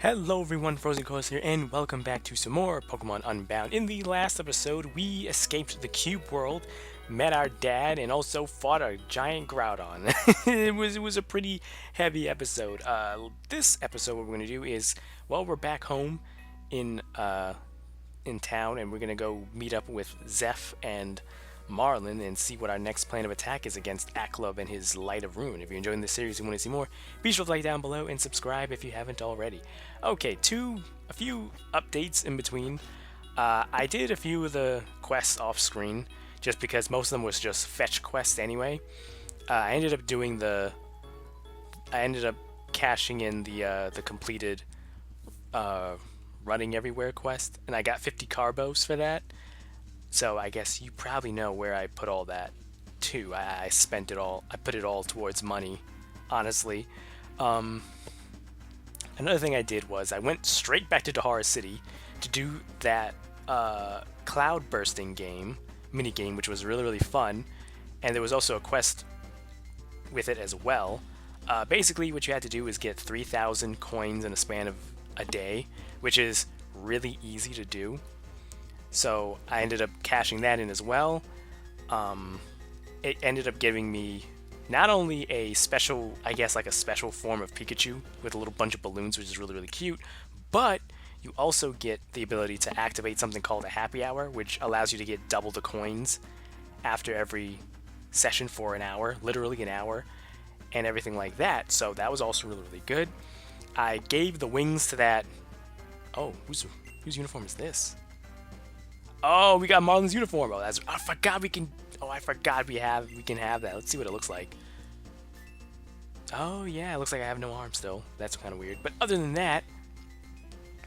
Hello everyone, FrozenColress here, and welcome back to some more Pokemon Unbound. In the last episode, we escaped the Cube world, met our dad, and also fought a giant Groudon. it was a pretty heavy episode. This episode, what we're going to do is, well, we're back home in town, and we're going to go meet up with Zeph and Marlon and see what our next plan of attack is against Aklov and his Light of Ruin. If you're enjoying this series and want to see more, be sure to like down below and subscribe if you haven't already. Okay, a few updates in between. I did a few of the quests off screen just because most of them was just fetch quests anyway. I ended up cashing in the completed running everywhere quest, and I got 50 carbos for that. So I guess you probably know where I put all that too. I spent it all. I put it all towards money, honestly. Another thing I did was I went straight back to Dahara City to do that cloud bursting mini game, which was really fun. And there was also a quest with it as well. Basically, what you had to do is get 3,000 coins in a span of a day, which is really easy to do. So I ended up cashing that in as well. It ended up giving me not only a special, I guess like a special form of Pikachu with a little bunch of balloons, which is really cute, but you also get the ability to activate something called a happy hour, which allows you to get double the coins after every session for an hour, literally an hour, and everything like that. So that was also really good. I gave the wings to that. Oh, whose uniform is this? Oh, we got Marlon's uniform. Oh, I forgot we can. Oh, I forgot we can have that. Let's see what it looks like. Oh yeah, it looks like I have no arm still. That's kind of weird. But other than that,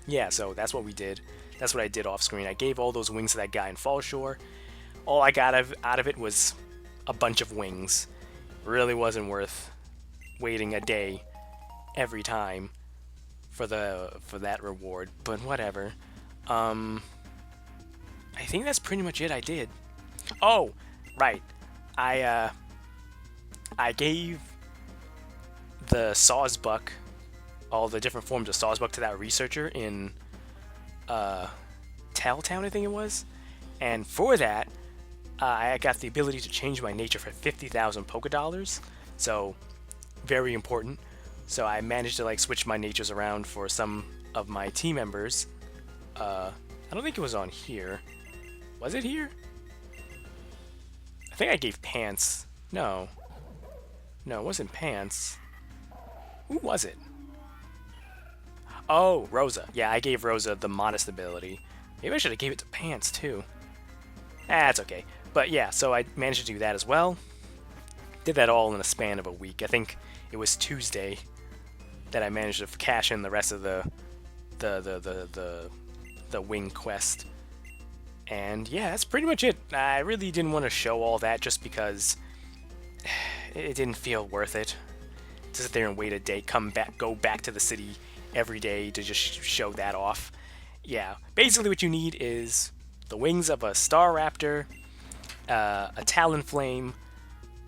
yeah. So that's what we did. That's what I did off screen. I gave all those wings to that guy in Fall Shore. All I got out of it was a bunch of wings. Really wasn't worth waiting a day every time for that reward. But whatever. I think that's pretty much it I did. Oh, right. I gave the Sawsbuck, all the different forms of Sawsbuck to that researcher in Tailtown, I think it was. And for that, I got the ability to change my nature for 50,000 Poké Dollars. So, very important. So I managed to like switch my natures around for some of my team members. I don't think it was on here. Was it here? I think I gave Pants. No. No, it wasn't Pants. Who was it? Oh, Rosa. Yeah, I gave Rosa the modest ability. Maybe I should have gave it to Pants, too. That's okay. But yeah, so I managed to do that as well. Did that all in a span of a week. I think it was Tuesday that I managed to cash in the rest of the wing quest. And yeah, that's pretty much it. I really didn't want to show all that just because it didn't feel worth it to sit there and wait a day, go back to the city every day to just show that off. Yeah, basically what you need is the wings of a Staraptor, a Talonflame,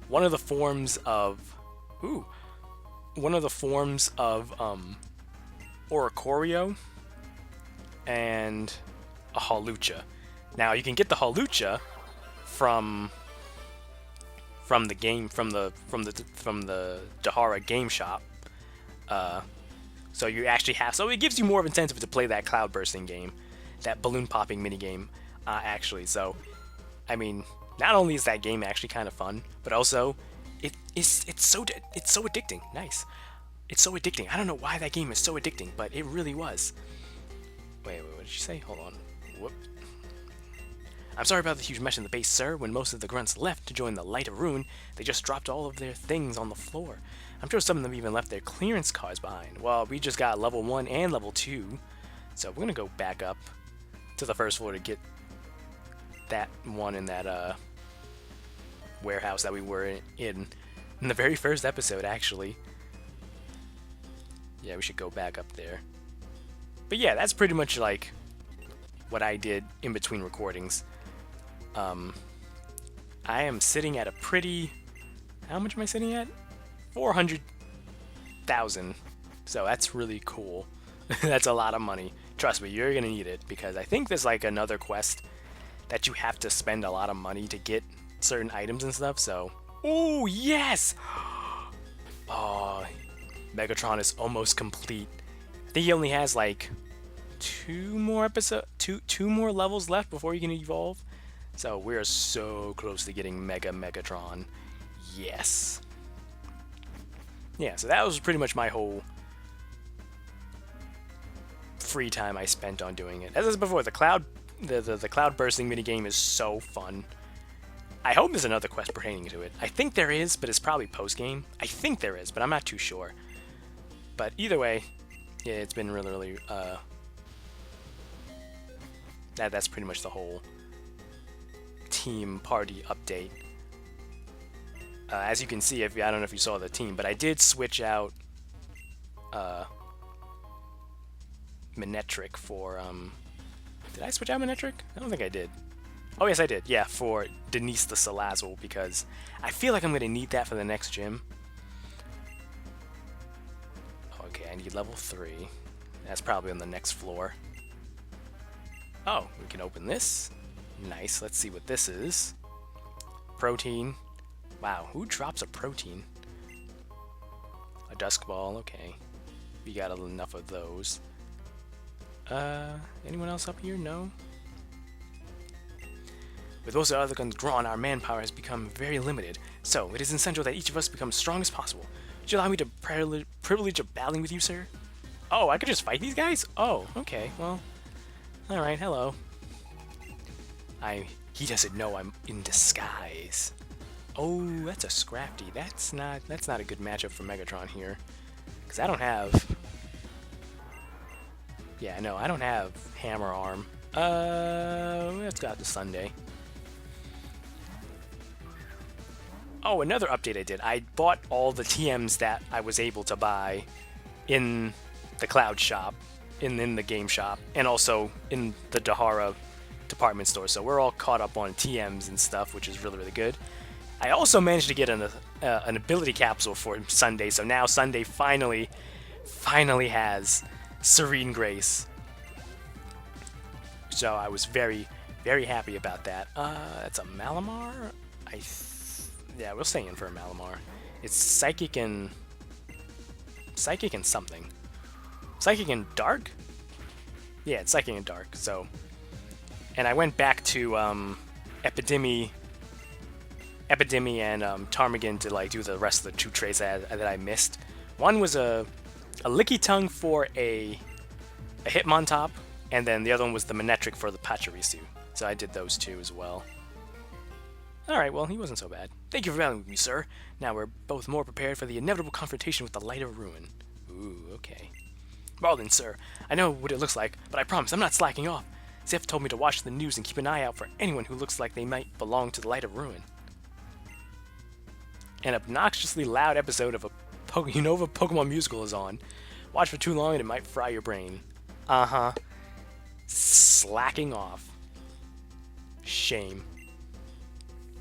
one of the forms of Oricorio, and a Hawlucha. Now you can get the Hawlucha from the Dahara game shop. So you actually have, so it gives you more of incentive to play that cloud bursting game, that balloon popping mini game, actually. So I mean, not only is that game actually kind of fun, but also it's so addicting. Nice. It's so addicting. I don't know why that game is so addicting, but it really was. Wait, what did she say? Hold on. Whoop. I'm sorry about the huge mess in the base, sir. When most of the grunts left to join the Light of Ruin, they just dropped all of their things on the floor. I'm sure some of them even left their clearance cards behind. Well, we just got level 1 and level 2, so we're going to go back up to the first floor to get that one in that warehouse that we were in the very first episode, actually. Yeah, we should go back up there. But yeah, that's pretty much like what I did in between recordings. I am sitting at a pretty... How much am I sitting at? 400,000. So that's really cool. That's a lot of money. Trust me, you're gonna need it, because I think there's like another quest that you have to spend a lot of money to get certain items and stuff, so... Oh, yes! Oh, Megatron is almost complete. I think he only has like two more levels left before you can evolve. So we're so close to getting Megatron. Yes. Yeah, so that was pretty much my whole free time I spent on doing it. As I said before, the cloud bursting minigame is so fun. I hope there's another quest pertaining to it. I think there is, but it's probably post-game. I think there is, but I'm not too sure. But either way, yeah, it's been really that's pretty much the whole team party update. As you can see, I don't know if you saw the team, but I did switch out Manectric for did I switch out Manectric? I don't think I did. Oh yes, I did. Yeah, for Denise the Salazzle, because I feel like I'm gonna need that for the next gym. Okay, I need level 3. That's probably on the next floor. Oh, we can open this. Nice. Let's see what this is. Protein. Wow, who drops a protein? A dusk ball. Okay, we got enough of those. Anyone else up here? No. With most of the other guns drawn, our manpower has become very limited, so it is essential that each of us become strong as possible. Would you allow me to privilege of battling with you, sir? Oh, I could just fight these guys? Oh, okay, well, alright, hello. He doesn't know I'm in disguise. Oh, that's a Scrafty. That's not a good matchup for Megatron here, because I don't have... Yeah, no, I don't have Hammer Arm. Let's go out to Sunday. Oh, another update I did. I bought all the TMs that I was able to buy in the Cloud shop, in the game shop, and also in the Dahara department store. So we're all caught up on TMs and stuff, which is really good. I also managed to get an ability capsule for Sunday. So now Sunday finally has Serene Grace. So I was very happy about that. That's a Malamar? Yeah, we'll stay in for a Malamar. It's Psychic and something. Psychic and Dark? Yeah, it's Psychic and Dark, so... And I went back to Epidemi and Ptarmigan to like do the rest of the 2 traits that I missed. One was a Licky Tongue for a Hitmontop, and then the other one was the Manectric for the Pachirisu. So I did those 2 as well. Alright, well, he wasn't so bad. Thank you for battling with me, sir. Now we're both more prepared for the inevitable confrontation with the Light of Ruin. Ooh, okay. Marlon, sir, I know what it looks like, but I promise I'm not slacking off. Zeph told me to watch the news and keep an eye out for anyone who looks like they might belong to the Light of Ruin. An obnoxiously loud episode of a Pokemon musical is on. Watch for too long and it might fry your brain. Uh-huh. Slacking off. Shame.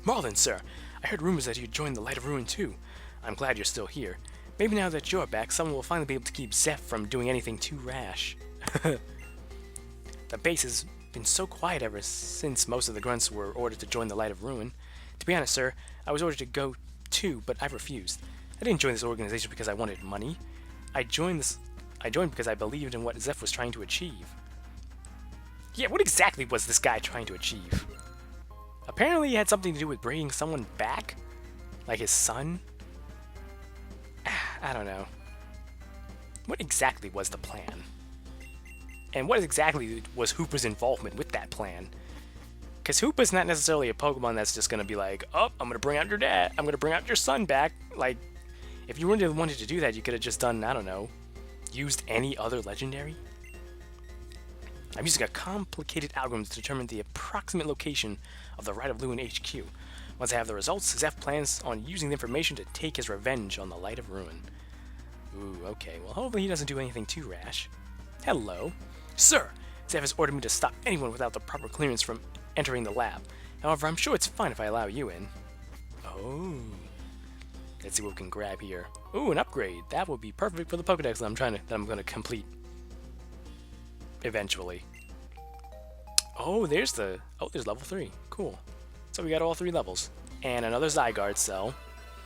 Marlon, sir, I heard rumors that you joined the Light of Ruin too. I'm glad you're still here. Maybe now that you're back, someone will finally be able to keep Zeph from doing anything too rash. The base has been so quiet ever since most of the grunts were ordered to join the Light of Ruin. To be honest, sir, I was ordered to go too, but I refused. I didn't join this organization because I wanted money. I joined because I believed in what Zeph was trying to achieve. Yeah, what exactly was this guy trying to achieve? Apparently he had something to do with bringing someone back? Like his son? I don't know. What exactly was the plan? And what exactly was Hoopa's involvement with that plan? Because Hoopa's not necessarily a Pokemon that's just going to be like, oh, I'm going to bring out your dad. I'm going to bring out your son back. Like, if you really wanted to do that, you could have just done, I don't know, used any other legendary? I'm using a complicated algorithm to determine the approximate location of the Light of Ruin HQ. Once I have the results, Zeph plans on using the information to take his revenge on the Light of Ruin. Ooh, okay, well hopefully he doesn't do anything too rash. Hello. Sir, Zeph has ordered me to stop anyone without the proper clearance from entering the lab. However, I'm sure it's fine if I allow you in. Oh. Let's see what we can grab here. Ooh, an upgrade. That will be perfect for the Pokedex that I'm going to complete. eventually. Oh, there's level 3. Cool. So we got all 3 levels. And another Zygarde cell.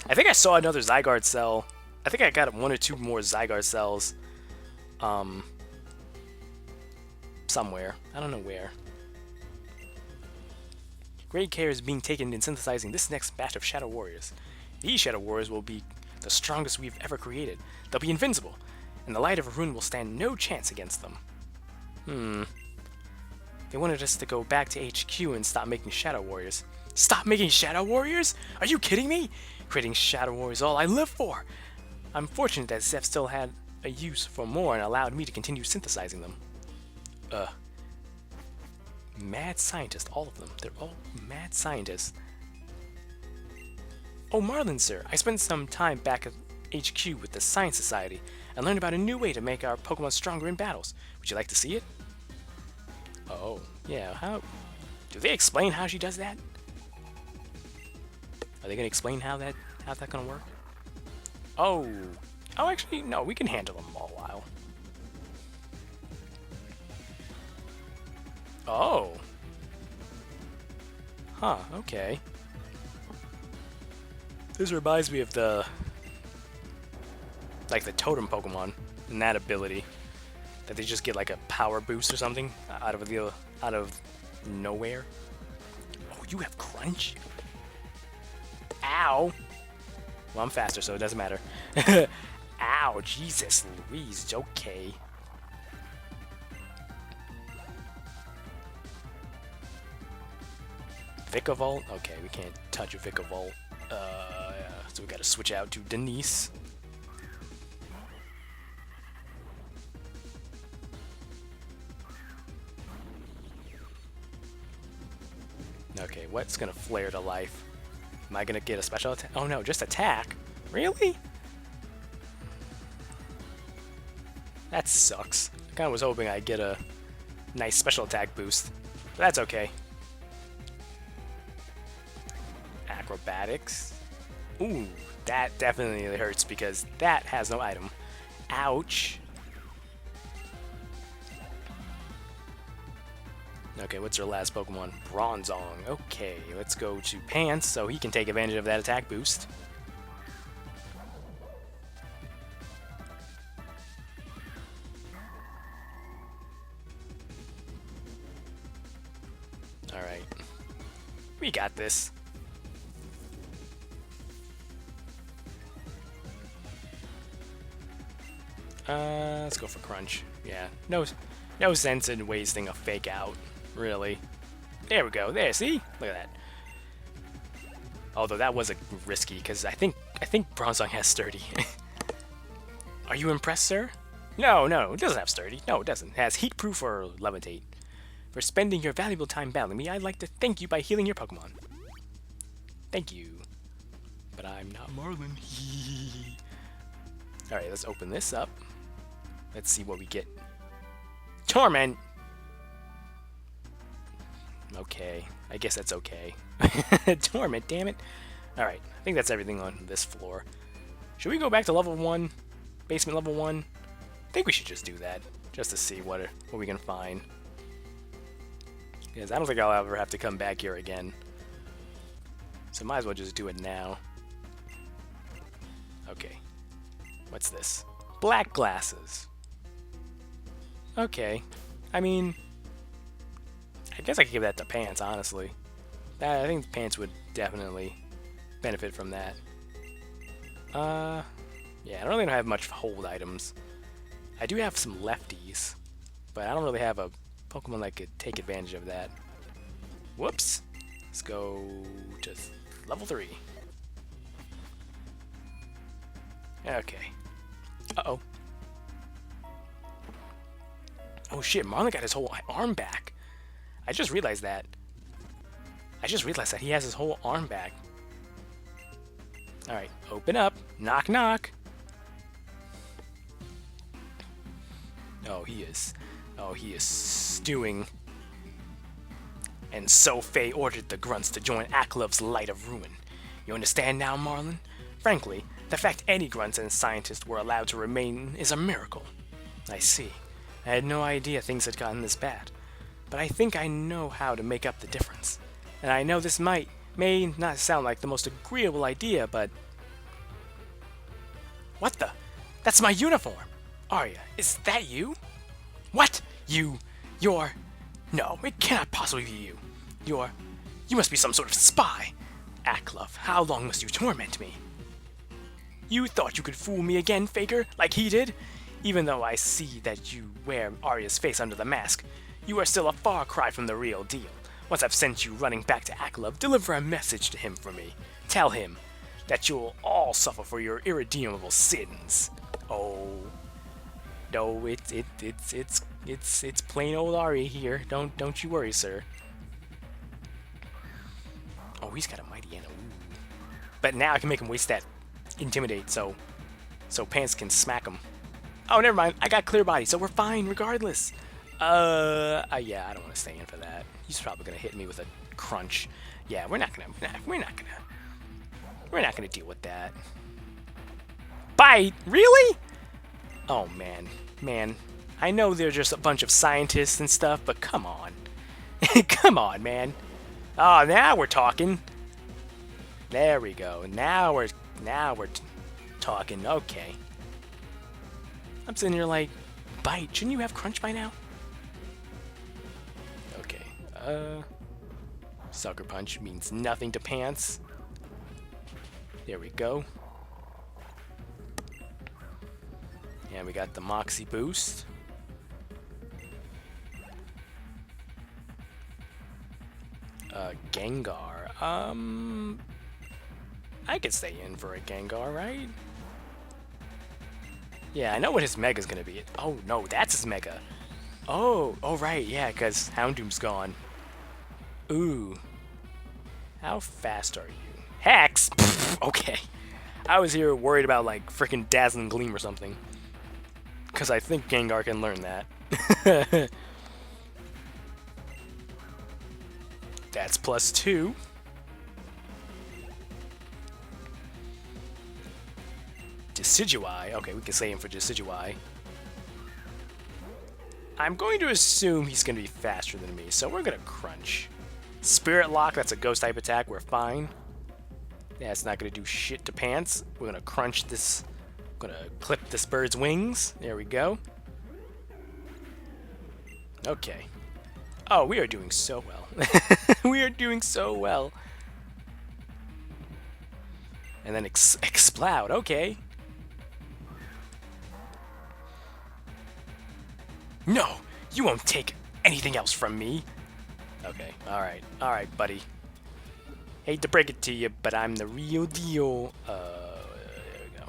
I think I saw another Zygarde cell. I think I got 1 or 2 more Zygarde cells. Somewhere. I don't know where. Great care is being taken in synthesizing this next batch of Shadow Warriors. These Shadow Warriors will be the strongest we've ever created. They'll be invincible, and the Light of Rune will stand no chance against them. They wanted us to go back to HQ and stop making Shadow Warriors. Stop making Shadow Warriors? Are you kidding me? Creating Shadow Warriors is all I live for. I'm fortunate that Zeph still had a use for more and allowed me to continue synthesizing them. Mad scientists, all of them. They're all mad scientists. Oh, Marlon, sir. I spent some time back at HQ with the Science Society and learned about a new way to make our Pokemon stronger in battles. Would you like to see it? Oh, yeah. How? Do they explain how she does that? Are they gonna explain how's that gonna work? Oh, actually, no. We can handle them all a while. Oh. Huh, okay. This reminds me of the totem Pokemon and that ability. That they just get like a power boost or something out of nowhere. Oh, you have Crunch? Ow! Well, I'm faster, so it doesn't matter. Ow, Jesus Louise, okay. Vikavolt? Okay, we can't touch a Vikavolt. So we gotta switch out to Denise. Okay, what's gonna flare to life? Am I gonna get a special attack? Oh no, just attack? Really? That sucks. I kinda was hoping I'd get a nice special attack boost. But that's okay. Acrobatics. Ooh, that definitely hurts because that has no item. Ouch. Okay, what's our last Pokemon? Bronzong. Okay, let's go to Pants so he can take advantage of that attack boost. Alright. We got this. Let's go for Crunch. Yeah, no sense in wasting a fake out, really. There we go. There, see? Look at that. Although that was a risky, because I think Bronzong has Sturdy. Are you impressed, sir? No, it doesn't have Sturdy. No, it doesn't. It has Heat Proof or Levitate. For spending your valuable time battling me, I'd like to thank you by healing your Pokemon. Thank you. But I'm not Marlon. Alright, let's open this up. Let's see what we get. Torment! Okay, I guess that's okay. Torment, damn it. Alright, I think that's everything on this floor. Should we go back to level 1? Basement level 1? I think we should just do that, just to see what we can find. Because I don't think I'll ever have to come back here again. So might as well just do it now. Okay. What's this? Black glasses. Okay. I mean, I guess I could give that to Pants, honestly. I think Pants would definitely benefit from that. Yeah, I don't really have much hold items. I do have some lefties, but I don't really have a Pokemon that could take advantage of that. Whoops. Let's go to level 3. Okay. Uh-oh. Oh shit, Marlon got his whole arm back. I just realized that. He has his whole arm back. Alright, open up. Knock, knock. Oh, he is stewing. And so Faye ordered the grunts to join Aklov's Light of Ruin. You understand now, Marlon? Frankly, the fact any grunts and scientists were allowed to remain is a miracle. I see. I had no idea things had gotten this bad. But I think I know how to make up the difference. And I know this may not sound like the most agreeable idea, but... What the? That's my uniform! Arya, is that you? What? You're... No, it cannot possibly be you. You must be some sort of spy. Aklov, how long must you torment me? You thought you could fool me again, Faker, like he did? Even though I see that you wear Arya's face under the mask, you are still a far cry from the real deal. Once I've sent you running back to Aklov, deliver a message to him for me. Tell him that you'll all suffer for your irredeemable sins. Oh, no, it's plain old Arya here. Don't you worry, sir. Oh, he's got a mighty Anna. But now I can make him waste that intimidate, so Pants can smack him. Oh, never mind. I got clear body, so we're fine regardless. Yeah, I don't want to stay in for that. He's probably gonna hit me with a crunch. Yeah, we're not gonna deal with that. Bite? Really? Oh man. I know they're just a bunch of scientists and stuff, but come on. Come on, man. Oh, now we're talking. There we go. Now we're talking. Okay. I'm sitting here like, bite. Shouldn't you have crunch by now? Okay. Sucker punch means nothing to Pants. There we go. And we got the Moxie boost. Gengar. I could stay in for a Gengar, right? Yeah, I know what his Mega's gonna be. Oh, no, that's his Mega. Oh, right, yeah, because Houndoom's gone. Ooh. How fast are you? Hex? Pfft, okay. I was here worried about, like, freaking Dazzling Gleam or something. Because I think Gengar can learn that. That's +2. Decidueye. Okay, we can say him for Decidueye. I'm going to assume he's going to be faster than me, so we're going to crunch. Spirit Lock, that's a ghost type attack. We're fine. Yeah, it's not going to do shit to Pants. We're going to crunch this. Going to clip this bird's wings. There we go. Okay. Oh, we are doing so well. We are doing so well. And then Exploud. Okay. No, you won't take anything else from me. Okay, alright, buddy. Hate to break it to you, but I'm the real deal. There we go.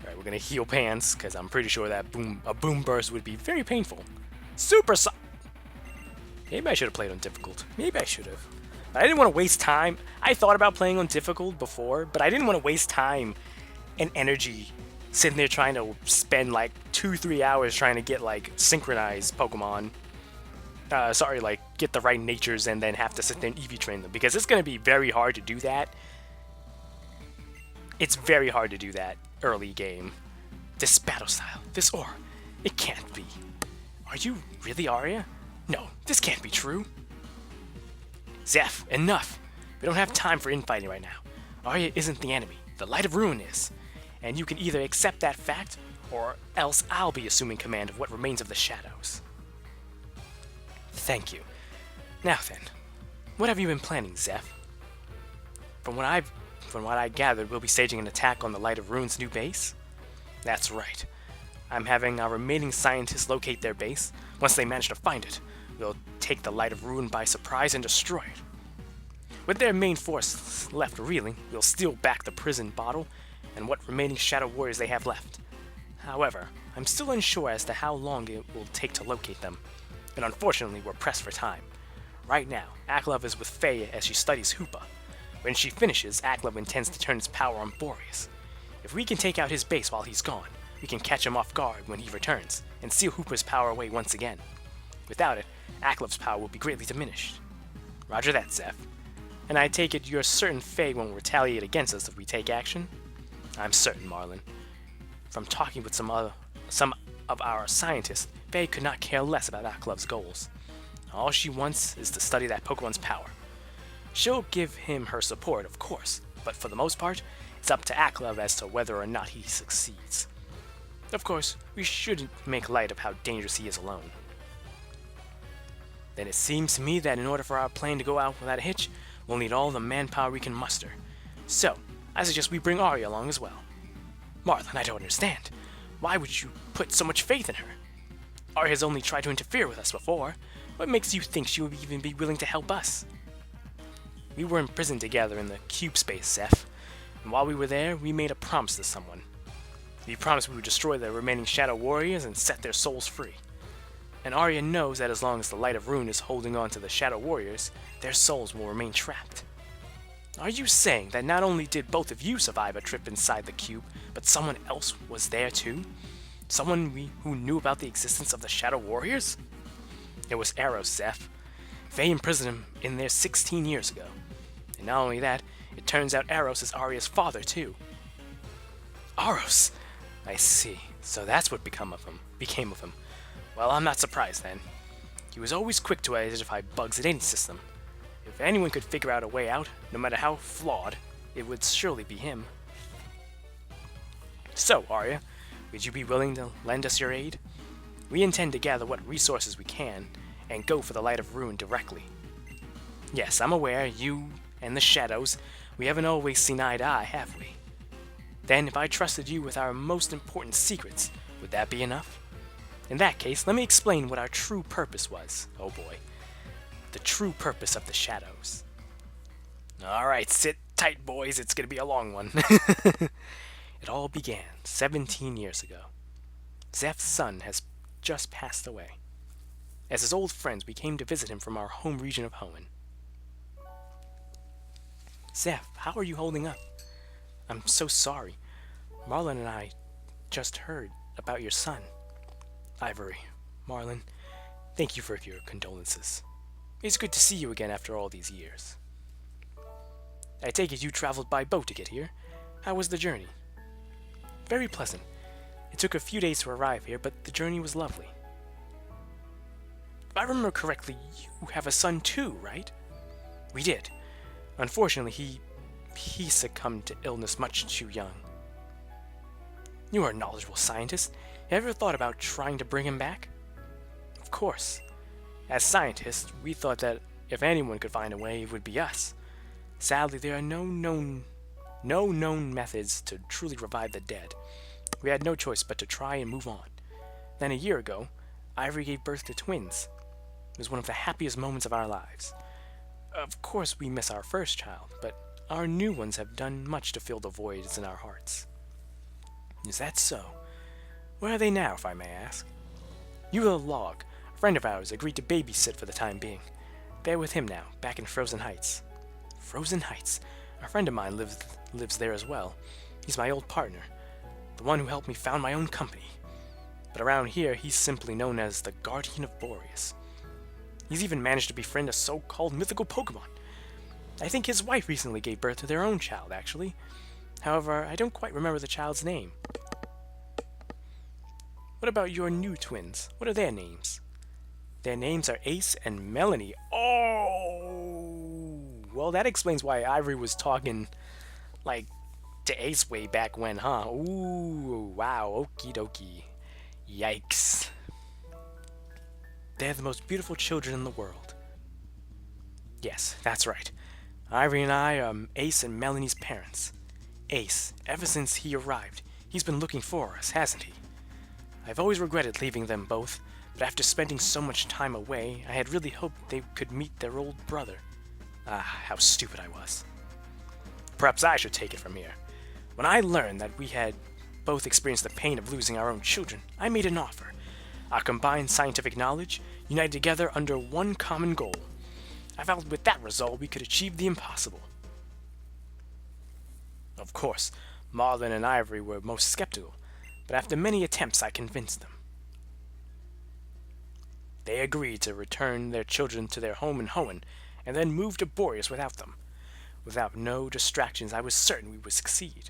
Alright, we're gonna heal Pants, because I'm pretty sure that a boom burst would be very painful. Super Maybe I should have played on difficult. Maybe I should have. But I didn't want to waste time. I thought about playing on difficult before, but I didn't want to waste time and energy sitting there trying to spend like 2-3 hours trying to get like synchronized Pokemon. Like get the right natures and then have to sit there and EV train them, because it's going to be very hard to do that. It's very hard to do that early game. This battle style, this aura, it can't be. Are you really Arya? No, this can't be true. Zeph, enough. We don't have time for infighting right now. Arya isn't the enemy. The Light of Ruin is. And you can either accept that fact, or else I'll be assuming command of what remains of the shadows. Thank you. Now then, what have you been planning, Zeph? From what I gathered, we'll be staging an attack on the Light of Ruin's new base? That's right. I'm having our remaining scientists locate their base. Once they manage to find it, we'll take the Light of Ruin by surprise and destroy it. With their main force left reeling, we'll steal back the prison bottle and what remaining Shadow Warriors they have left. However, I'm still unsure as to how long it will take to locate them, and unfortunately we're pressed for time. Right now, Aklov is with Faye as she studies Hoopa. When she finishes, Aklov intends to turn his power on Borrius. If we can take out his base while he's gone, we can catch him off guard when he returns, and steal Hoopa's power away once again. Without it, Aklov's power will be greatly diminished. Roger that, Zeph. And I take it you're certain Faye won't retaliate against us if we take action? I'm certain, Marlon. From talking with some of our scientists, Faye could not care less about Aklev's goals. All she wants is to study that Pokemon's power. She'll give him her support, of course, but for the most part, it's up to Aklev as to whether or not he succeeds. Of course, we shouldn't make light of how dangerous he is alone. Then it seems to me that in order for our plan to go out without a hitch, we'll need all the manpower we can muster. So, I suggest we bring Arya along as well. Marlon, I don't understand. Why would you put so much faith in her? Arya's only tried to interfere with us before. What makes you think she would even be willing to help us? We were imprisoned together in the cube space, Zeph, and while we were there, we made a promise to someone. We promised we would destroy the remaining Shadow Warriors and set their souls free. And Arya knows that as long as the Light of Rune is holding on to the Shadow Warriors, their souls will remain trapped. Are you saying that not only did both of you survive a trip inside the cube, but someone else was there too? Someone who knew about the existence of the Shadow Warriors? It was Eros, Zeph. Faye imprisoned him in there 16 years ago. And not only that, it turns out Eros is Arya's father too. Eros! I see. So that's what became of him. Well, I'm not surprised then. He was always quick to identify bugs in any system. If anyone could figure out a way out, no matter how flawed, it would surely be him. So, Arya, would you be willing to lend us your aid? We intend to gather what resources we can, and go for the Light of Rune directly. Yes, I'm aware, you and the Shadows, we haven't always seen eye to eye, have we? Then, if I trusted you with our most important secrets, would that be enough? In that case, let me explain what our true purpose was. Oh boy. The true purpose of the Shadows. Alright, sit tight, boys. It's gonna be a long one. It all began 17 years ago. Zeph's son has just passed away. As his old friends, we came to visit him from our home region of Hoenn. Zeph, how are you holding up? I'm so sorry. Marlon and I just heard about your son. Ivory, Marlon, thank you for your condolences. It's good to see you again after all these years. I take it you traveled by boat to get here. How was the journey? Very pleasant. It took a few days to arrive here, but the journey was lovely. If I remember correctly, you have a son too, right? We did. Unfortunately, he succumbed to illness much too young. You are a knowledgeable scientist. Have you ever thought about trying to bring him back? Of course. As scientists, we thought that if anyone could find a way, it would be us. Sadly, there are no known methods to truly revive the dead. We had no choice but to try and move on. Then a year ago, Ivory gave birth to twins. It was one of the happiest moments of our lives. Of course, we miss our first child, but our new ones have done much to fill the voids in our hearts. Is that so? Where are they now, if I may ask? Eula Log, a friend of ours, agreed to babysit for the time being. They're with him now, back in Frozen Heights. Frozen Heights? A friend of mine lives there as well. He's my old partner, the one who helped me found my own company. But around here, he's simply known as the Guardian of Borrius. He's even managed to befriend a so-called mythical Pokemon. I think his wife recently gave birth to their own child, actually. However, I don't quite remember the child's name. What about your new twins? What are their names? Their names are Ace and Melanie. Oh! Well, that explains why Ivory was talking, like, to Ace way back when, huh? Ooh, wow, okie dokie. Yikes. They're the most beautiful children in the world. Yes, that's right. Ivory and I are Ace and Melanie's parents. Ace, ever since he arrived, he's been looking for us, hasn't he? I've always regretted leaving them both, but after spending so much time away, I had really hoped they could meet their old brother. Ah, how stupid I was. Perhaps I should take it from here. When I learned that we had both experienced the pain of losing our own children, I made an offer. Our combined scientific knowledge, united together under one common goal. I felt with that resolve we could achieve the impossible. Of course, Marlon and Ivory were most skeptical, but after many attempts I convinced them. They agreed to return their children to their home in Hoenn, and then move to Borrius without them. Without no distractions, I was certain we would succeed.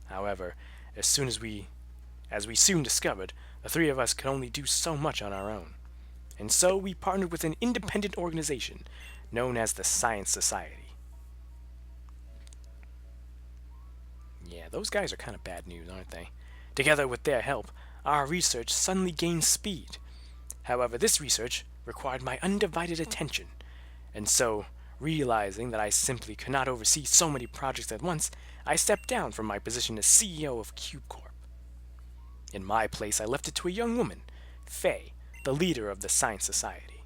However, as we soon discovered, The three of us could only do so much on our own. And so we partnered with an independent organization known as the Science Society. Yeah, those guys are kind of bad news, aren't they? Together with their help, our research suddenly gained speed. However, this research required my undivided attention, and so, realizing that I simply could not oversee so many projects at once, I stepped down from my position as CEO of Cube Corp. In my place, I left it to a young woman, Faye, the leader of the Science Society.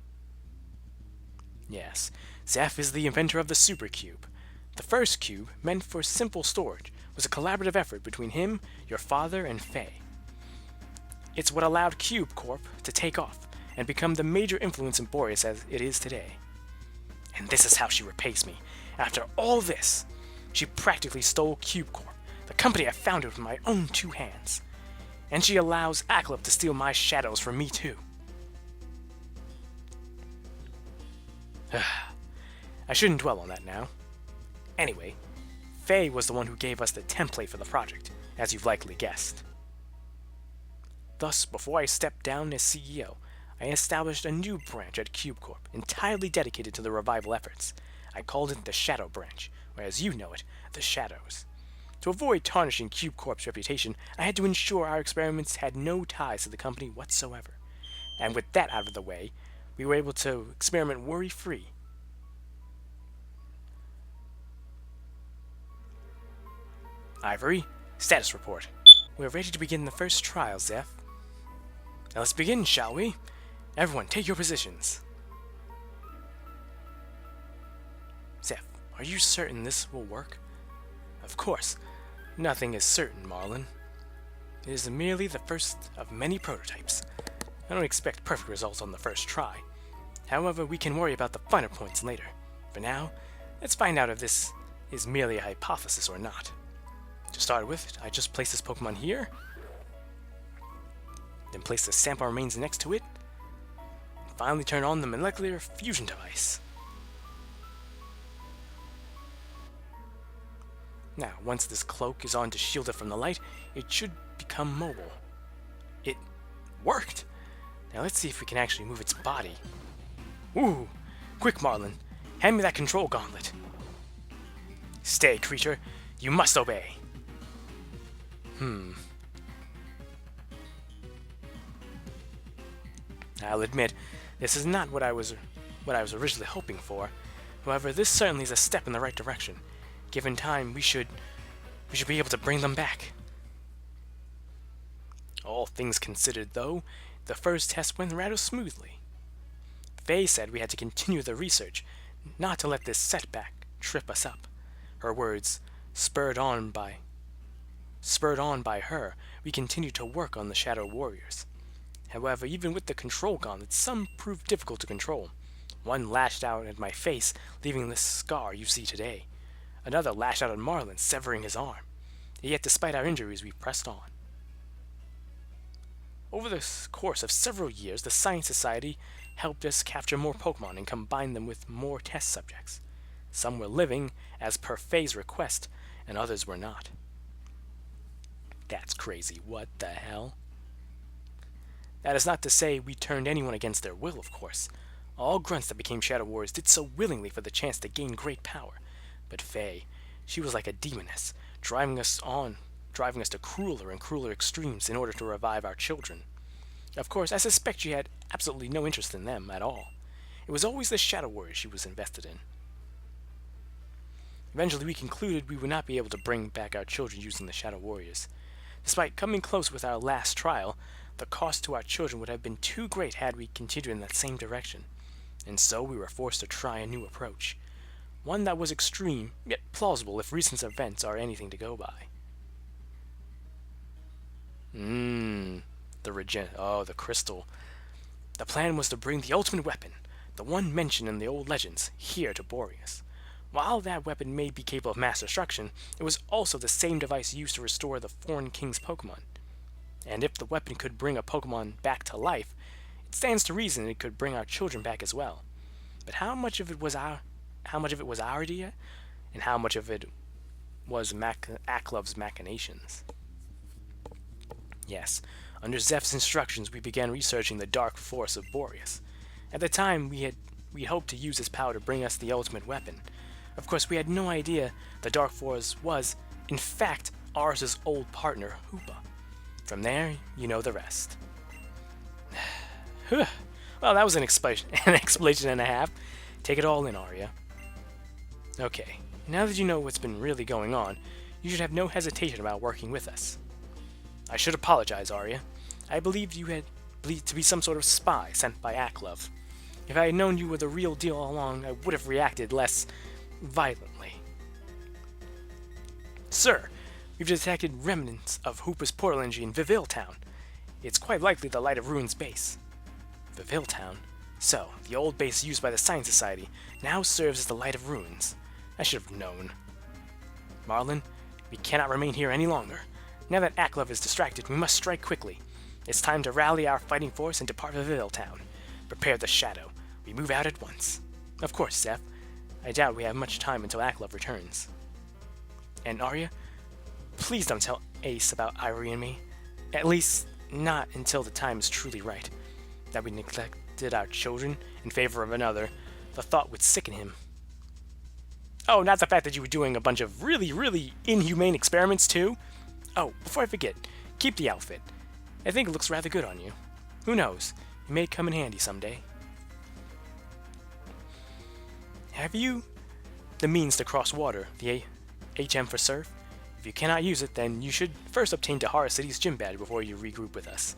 Yes, Zeph is the inventor of the Super Cube. The first cube, meant for simple storage, was a collaborative effort between him, your father, and Faye. It's what allowed Cube Corp to take off and become the major influence in Borrius as it is today. And this is how she repays me. After all this, she practically stole Cube Corp, the company I founded with my own two hands. And she allows Acklop to steal my shadows from me too. I shouldn't dwell on that now. Anyway, Faye was the one who gave us the template for the project, as you've likely guessed. Thus, before I stepped down as CEO, I established a new branch at Cube Corp, entirely dedicated to the revival efforts. I called it the Shadow Branch, or as you know it, the Shadows. To avoid tarnishing Cube Corp's reputation, I had to ensure our experiments had no ties to the company whatsoever. And with that out of the way, we were able to experiment worry-free. Ivory, status report. We're ready to begin the first trial, Zeph. Now let's begin, shall we? Everyone, take your positions. Zeph, are you certain this will work? Of course. Nothing is certain, Marlon. It is merely the first of many prototypes. I don't expect perfect results on the first try. However, we can worry about the finer points later. For now, let's find out if this is merely a hypothesis or not. To start with, I just place this Pokemon here, then place the sample remains next to it, and finally turn on the molecular fusion device. Now, once this cloak is on to shield it from the light, it should become mobile. It worked! Now let's see if we can actually move its body. Ooh! Quick, Marlon! Hand me that control gauntlet! Stay, creature! You must obey! I'll admit, this is not what I was originally hoping for. However, this certainly is a step in the right direction. Given time, we should be able to bring them back. All things considered, though, the first test went rather smoothly. Faye said we had to continue the research, not to let this setback trip us up. Her words, spurred on by her, we continued to work on the Shadow Warriors. However, even with the control gauntlets, some proved difficult to control. One lashed out at my face, leaving the scar you see today. Another lashed out at Marlon, severing his arm. Yet despite our injuries, we pressed on. Over the course of several years, the Science Society helped us capture more Pokemon and combine them with more test subjects. Some were living, as per Faye's request, and others were not. That's crazy. What the hell? That is not to say we turned anyone against their will, of course. All grunts that became Shadow Warriors did so willingly for the chance to gain great power. But Faye, she was like a demoness, driving us to crueler and crueler extremes in order to revive our children. Of course, I suspect she had absolutely no interest in them at all. It was always the Shadow Warriors she was invested in. Eventually, we concluded we would not be able to bring back our children using the Shadow Warriors. Despite coming close with our last trial, the cost to our children would have been too great had we continued in that same direction, and so we were forced to try a new approach. One that was extreme, yet plausible if recent events are anything to go by. The crystal. The plan was to bring the ultimate weapon, the one mentioned in the old legends, here to Borrius. While that weapon may be capable of mass destruction, it was also the same device used to restore the Foreign King's Pokemon. And if the weapon could bring a Pokemon back to life, it stands to reason it could bring our children back as well. But how much of it was our idea, and how much of it was Acklov's machinations? Yes, Under Zeph's instructions, we began researching the dark force of Borrius. At the time, we hoped to use his power to bring us the ultimate weapon. Of course, we had no idea the dark force was, in fact, Ars's old partner, Hoopa. From there, you know the rest. Well, that was an explanation and a half. Take it all in, Arya. Okay, now that you know what's been really going on, you should have no hesitation about working with us. I should apologize, Arya. I believed you had to be some sort of spy sent by Aklov. If I had known you were the real deal all along, I would have reacted less violently. Sir, we've detected remnants of Hoopa's portal energy in Viville Town. It's quite likely the Light of Rune's base. Viville Town? So, the old base used by the Science Society now serves as the Light of Runes. I should have known. Marlon, we cannot remain here any longer. Now that Aklov is distracted, we must strike quickly. It's time to rally our fighting force and depart Viville Town. Prepare the shadow. We move out at once. Of course, Zeph. I doubt we have much time until Aklov returns. And Arya, please don't tell Ace about Ivory and me. At least, not until the time is truly right. That we neglected our children in favor of another, the thought would sicken him. Oh, not the fact that you were doing a bunch of really, really inhumane experiments, too? Oh, before I forget, keep the outfit. I think it looks rather good on you. Who knows? It may come in handy someday. Have you the means to cross water, the HM for surf? If you cannot use it, then you should first obtain Dahara City's gym badge before you regroup with us.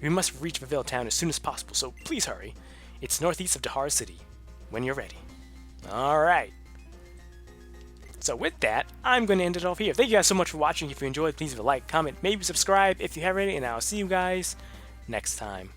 We must reach Viville Town as soon as possible, so please hurry. It's northeast of Dahara City, when you're ready. Alright. So with that, I'm going to end it off here. Thank you guys so much for watching. If you enjoyed, please leave a like, comment, maybe subscribe if you haven't already, and I'll see you guys next time.